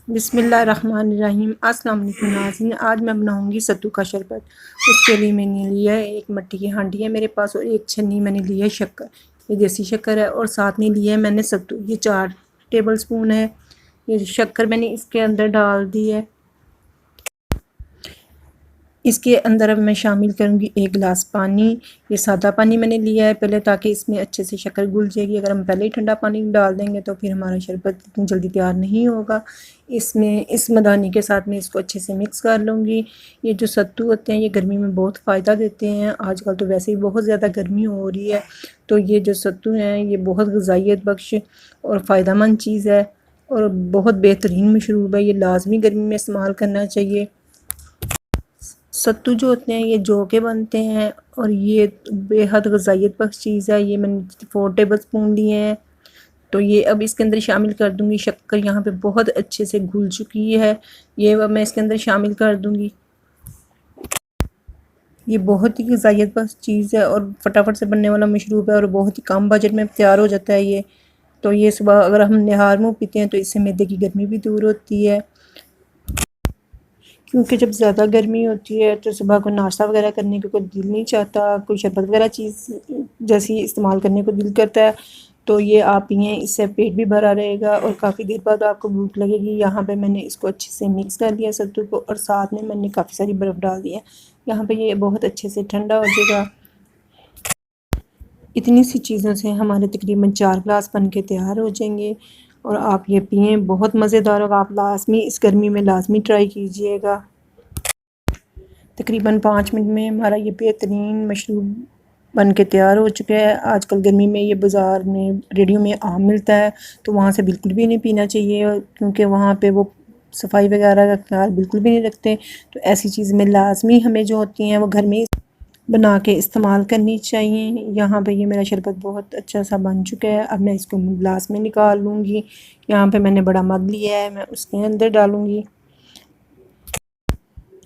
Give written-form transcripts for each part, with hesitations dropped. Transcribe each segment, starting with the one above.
बिस्मिल्लाहिर्रहमानिर्रहीम। अस्सलाम वालेकुम नाज़रीन, आज मैं बनाऊंगी सत्तू का शरबत। उसके लिए मैंने लिया है एक मिट्टी की हांडी है मेरे पास, और एक छन्नी मैंने ली है शक्कर, ये देसी शक्कर है, और साथ में लिया है मैंने सत्तू, ये 4 टेबल स्पून है। ये शक्कर मैंने इसके अंदर डाल दी है। इसके अंदर अब मैं शामिल करूँगी 1 गिलास पानी। ये सादा पानी मैंने लिया है पहले, ताकि इसमें अच्छे से शक्कर घुल जाएगी। अगर हम पहले ही ठंडा पानी डाल देंगे तो फिर हमारा शरबत इतनी जल्दी तैयार नहीं होगा। इसमें इस मदानी के साथ में इसको अच्छे से मिक्स कर लूँगी। ये जो सत्तू होते हैं ये गर्मी में बहुत फ़ायदा देते हैं। आजकल तो वैसे ही बहुत ज़्यादा गर्मी हो रही है, तो ये जो सत्तू हैं ये बहुत ग़िज़ाइयत बख्श और फ़ायदेमंद चीज़ है, और बहुत बेहतरीन मशरूब है। ये लाजमी गर्मी में इस्तेमाल करना चाहिए। सत्तू जो होते हैं ये जौ के बनते हैं, और ये बेहद ग़िज़ाइयत बख्श चीज़ है। ये मैंने 4 टेबल स्पून लिए हैं। तो ये अब इसके अंदर शामिल कर दूंगी। शक्कर यहाँ पे बहुत अच्छे से घुल चुकी है, ये अब मैं इसके अंदर शामिल कर दूंगी। ये बहुत ही ग़िज़ाइयत बख्श चीज़ है और फटाफट से बनने वाला मशरूब है, और बहुत ही कम बजट में तैयार हो जाता है ये। तो ये सुबह अगर हम निहार मुँह पीते हैं तो इससे मैदे की गर्मी भी दूर होती है, क्योंकि जब ज़्यादा गर्मी होती है तो सुबह को नाश्ता वगैरह करने को कोई दिल नहीं चाहता, कोई शरबत वगैरह चीज़ जैसी इस्तेमाल करने को दिल करता है। तो ये आप पिएँ, इससे पेट भी भरा रहेगा और काफ़ी देर बाद आपको भूख लगेगी। यहाँ पे मैंने इसको अच्छे से मिक्स कर लिया सत्तू को, और साथ में मैंने काफ़ी सारी बर्फ़ डाल दी है। यहाँ पे ये बहुत अच्छे से ठंडा हो जाएगा। इतनी सी चीज़ों से हमारे तकरीबन 4 गिलास बन के तैयार हो जाएंगे, और आप ये पिएँ, बहुत मज़ेदार होगा। आप लाज़मी इस गर्मी में लाज़मी ट्राई कीजिएगा। तकरीबन 5 मिनट में हमारा ये बेहतरीन मशरूब बन के तैयार हो चुका है। आजकल गर्मी में ये बाज़ार में रेडियो में आम मिलता है, तो वहाँ से बिल्कुल भी नहीं पीना चाहिए, क्योंकि वहाँ पे वो सफाई वगैरह का ख्याल बिल्कुल भी नहीं रखते। तो ऐसी चीज़ में लाजमी हमें जो होती हैं वो घर में बना के इस्तेमाल करनी चाहिए। यहाँ पे ये मेरा शरबत बहुत अच्छा सा बन चुका है। अब मैं इसको गिलास में निकाल लूँगी। यहाँ पे मैंने बड़ा मग लिया है, मैं उसके अंदर डालूँगी।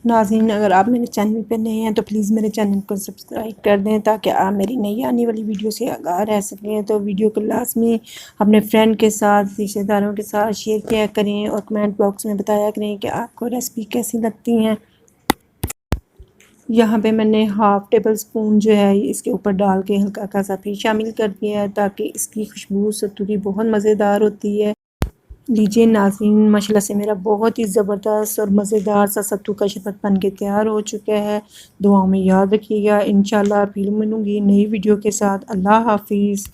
नाज़रीन, अगर आप मेरे चैनल पर नए हैं तो प्लीज़ मेरे चैनल को सब्सक्राइब कर दें, ताकि आप मेरी नई आने वाली वीडियो से आगाह रह सकें। तो वीडियो को लाज़मी अपने फ्रेंड के साथ, रिश्तेदारों के साथ शेयर किया करें, और कमेंट बॉक्स में बताया करें कि आपको रेसिपी कैसी लगती हैं। यहाँ पे मैंने हाफ़ टेबल स्पून जो है इसके ऊपर डाल के हल्का सा फिर शामिल कर दिया है, ताकि इसकी खुशबू सत्तू की बहुत मज़ेदार होती है। लीजिए नाज़रीन, माशाल्लाह से मेरा बहुत ही ज़बरदस्त और मज़ेदार सा सत्तू का शरबत बन के तैयार हो चुका है। दुआओं में याद रखिएगा। इंशाल्लाह फिर मिलूँगी नई वीडियो के साथ। अल्लाह हाफ़िज़।